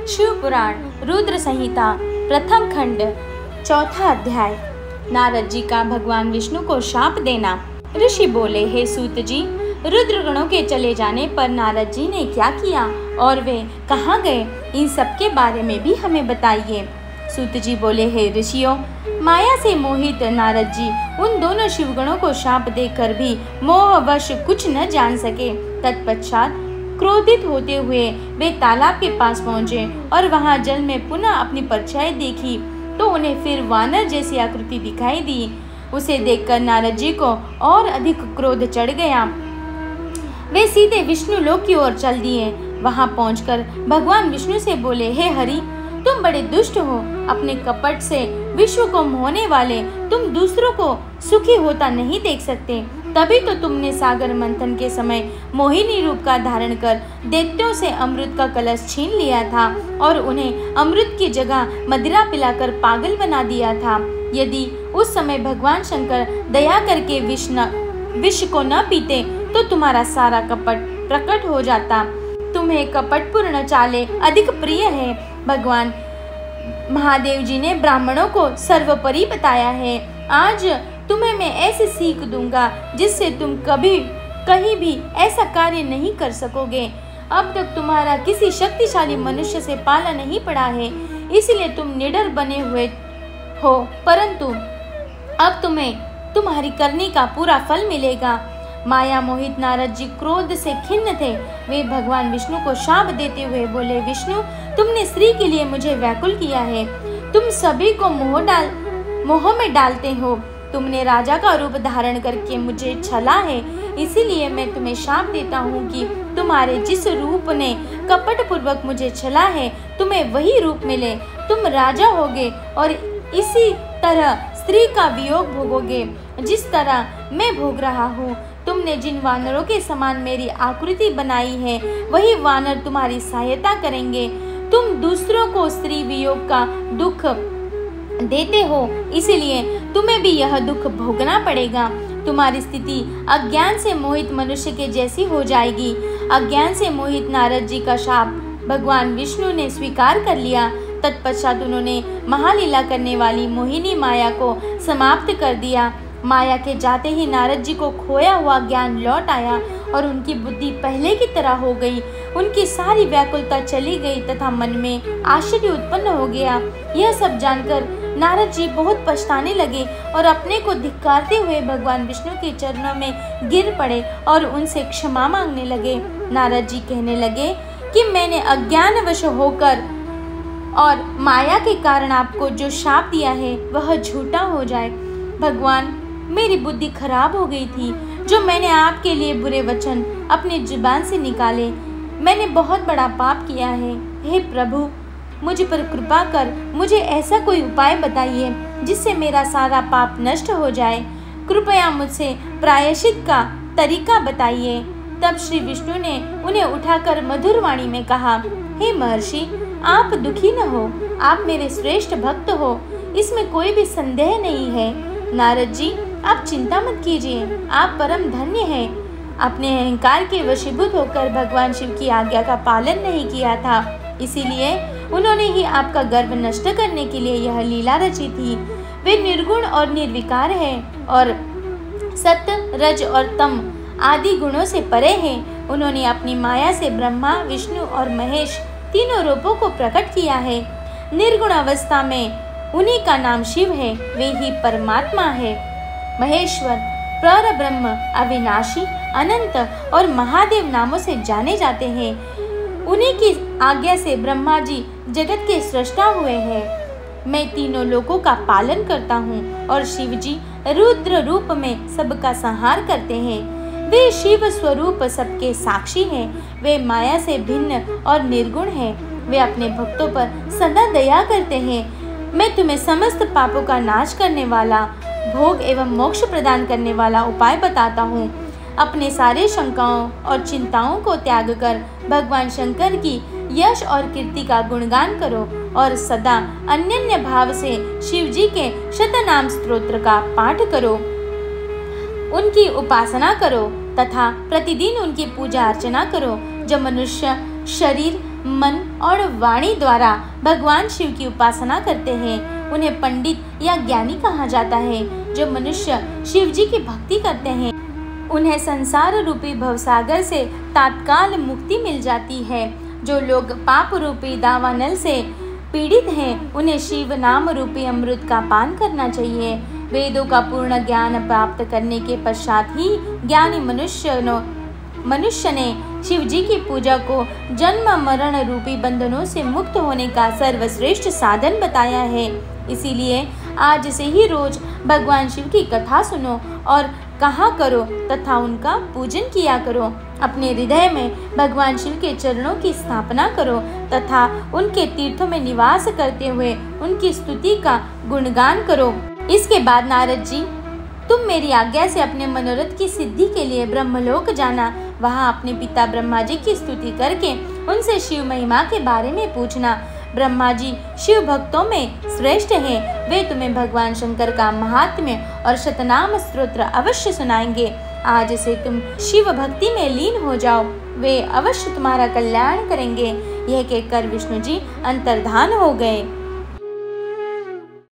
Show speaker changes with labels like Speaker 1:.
Speaker 1: शिव पुराण रुद्र संहिता प्रथम खंड चौथा अध्याय। नारद जी का भगवान विष्णु को शाप देना। ऋषि बोले, हे सूत जी, रुद्र गणों के चले जाने पर नारद जी ने क्या किया और वे कहाँ गए, इन सब के बारे में भी हमें बताइए। सूत जी बोले, हे ऋषियों, माया से मोहित नारद जी उन दोनों शिवगणों को शाप देकर भी मोहवश कुछ न जान सके। तत्पश्चात क्रोधित होते हुए वे तालाब के पास पहुँचे और वहाँ जल में पुनः अपनी परछाई देखी तो उन्हें फिर वानर जैसी आकृति दिखाई दी। उसे देखकर नारद जी को और अधिक क्रोध चढ़ गया। वे सीधे विष्णु लोक की ओर चल दिए। वहां पहुंचकर भगवान विष्णु से बोले, हे हरि, तुम बड़े दुष्ट हो। अपने कपट से विश्व को मोहने वाले तुम दूसरों को सुखी होता नहीं देख सकते। तभी तो तुमने सागर मंथन के समय मोहिनी रूप का धारण कर दैत्यों से अमृत का कलश छीन लिया था और उन्हें अमृत की जगह मदिरा पिलाकर पागल बना दिया था। यदि उस समय भगवान शंकर दया करके विष को न पीते तो तुम्हारा सारा कपट प्रकट हो जाता। तुम्हें कपटपूर्ण चाले अधिक प्रिय है। भगवान महादेव जी ने ब्राह्मणों को सर्वोपरि बताया है। आज तुम्हें मैं ऐसी सीख दूंगा जिससे तुम कभी कहीं भी ऐसा कार्य नहीं कर सकोगे। अब तक तुम्हारा किसी शक्तिशाली मनुष्य से पाला नहीं पड़ा है, इसलिए तुम निडर बने हुए हो, परंतु अब तुम्हें तुम्हारी करनी का पूरा फल मिलेगा। माया मोहित नारद जी क्रोध से खिन्न थे। वे भगवान विष्णु को शाप देते हुए बोले, विष्णु, तुमने स्त्री के लिए मुझे व्याकुल किया है। तुम सभी को मोह में डालते हो। तुमने राजा का रूप धारण करके मुझे छला है, इसीलिए मैं तुम्हें शाप देता हूँ कि तुम्हारे जिस रूप ने कपट पूर्वक मुझे छला है, तुम्हें वही रूप मिले। तुम राजा होगे और इसी तरह स्त्री का वियोग भोगोगे जिस तरह मैं भोग रहा हूँ। तुमने जिन वानरों के समान मेरी आकृति बनाई है, वही वानर तुम्हारी सहायता करेंगे। तुम दूसरों को स्त्री वियोग का दुख देते हो, इसलिए तुम्हें भी यह दुख भोगना पड़ेगा। तुम्हारी स्थिति अज्ञान से मोहित मनुष्य के जैसी हो जाएगी। अज्ञान से मोहित नारद जी का शाप भगवान विष्णु ने स्वीकार कर लिया। तत्पश्चात उन्होंने महालीला करने वाली मोहिनी माया को समाप्त कर दिया। माया के जाते ही नारद जी को खोया हुआ ज्ञान लौट आया और उनकी बुद्धि पहले की तरह हो गई। उनकी सारी व्याकुलता चली गई तथा मन में आश्चर्य उत्पन्न हो गया। यह सब जानकर नारद जी बहुत पछताने लगे और अपने को धिक्कारते हुए भगवान विष्णु के चरणों में गिर पड़े और उनसे क्षमा मांगने लगे। नारद जी कहने लगे कि मैंने अज्ञानवश होकर और माया के कारण आपको जो शाप दिया है वह झूठा हो जाए। भगवान, मेरी बुद्धि खराब हो गई थी जो मैंने आपके लिए बुरे वचन अपनी जुबान से निकाले। मैंने बहुत बड़ा पाप किया है। हे प्रभु, मुझ पर कृपा कर मुझे ऐसा कोई उपाय बताइए जिससे मेरा सारा पाप नष्ट हो जाए। कृपया मुझसे प्रायश्चित का तरीका बताइए। तब श्री विष्णु ने उन्हें उठाकर मधुर वाणी में कहा, हे महर्षि, आप दुखी न हो। आप मेरे श्रेष्ठ भक्त हो, इसमें कोई भी संदेह नहीं है। नारद जी, आप चिंता मत कीजिए, आप परम धन्य हैं। अपने अहंकार के वशीभूत होकर भगवान शिव की आज्ञा का पालन नहीं किया था, इसीलिए उन्होंने ही आपका गर्व नष्ट करने के लिए यह लीला रची थी। वे निर्गुण और निर्विकार हैं और सत्य, रज और तम आदि गुणों से परे हैं। उन्होंने अपनी माया से ब्रह्मा, विष्णु और महेश तीनों रूपों को प्रकट किया है। निर्गुण अवस्था में उन्हीं का नाम शिव है, वे ही परमात्मा है। महेश्वर, परब्रह्म, अविनाशी, अनंत और महादेव नामों से जाने जाते हैं। उन्हीं की आज्ञा से ब्रह्मा जी जगत के सृष्टा हुए हैं। मैं तीनों लोकों का पालन करता हूँ और शिव जी रुद्र रूप में सबका संहार करते हैं। वे शिव स्वरूप सबके साक्षी हैं। वे माया से भिन्न और निर्गुण हैं। वे अपने भक्तों पर सदा दया करते हैं। मैं तुम्हें समस्त पापों का नाश करने वाला, भोग एवं मोक्ष प्रदान करने वाला उपाय बताता हूँ। अपने सारे शंकाओं और चिंताओं को त्याग कर भगवान शंकर की यश और कीर्ति का गुणगान करो और सदा अनन्य भाव से शिव जी के शतनाम स्तोत्र का पाठ करो। उनकी उपासना करो तथा प्रतिदिन उनकी पूजा अर्चना करो। जो मनुष्य शरीर, मन और वाणी द्वारा भगवान शिव की उपासना करते हैं, उन्हें पंडित या ज्ञानी कहा जाता है। जो मनुष्य शिव जी की भक्ति करते हैं उन्हें संसार रूपी भवसागर से तात्काल मुक्ति मिल जाती है। जो लोग पाप रूपी दावानल से पीड़ित हैं उन्हें शिव नाम रूपी अमृत का पान करना चाहिए। वेदों का पूर्ण ज्ञान प्राप्त करने के पश्चात ही ज्ञानी मनुष्य ने शिव जी की पूजा को जन्म मरण रूपी बंधनों से मुक्त होने का सर्वश्रेष्ठ साधन बताया है। इसीलिए आज से ही रोज भगवान शिव की कथा सुनो और कहा करो तथा उनका पूजन किया करो। अपने हृदय में भगवान शिव के चरणों की स्थापना करो तथा उनके तीर्थों में निवास करते हुए उनकी स्तुति का गुणगान करो। इसके बाद नारद जी, तुम मेरी आज्ञा से अपने मनोरथ की सिद्धि के लिए ब्रह्मलोक जाना। वहाँ अपने पिता ब्रह्मा जी की स्तुति करके उनसे शिव महिमा के बारे में पूछना। ब्रह्मा जी शिव भक्तों में श्रेष्ठ हैं। वे तुम्हें भगवान शंकर का महात्म्य और शतनाम स्तोत्र अवश्य सुनाएंगे। आज से तुम शिव भक्ति में लीन हो जाओ, वे अवश्य तुम्हारा कल्याण करेंगे। यह कहकर विष्णु जी अंतर्धान हो गए।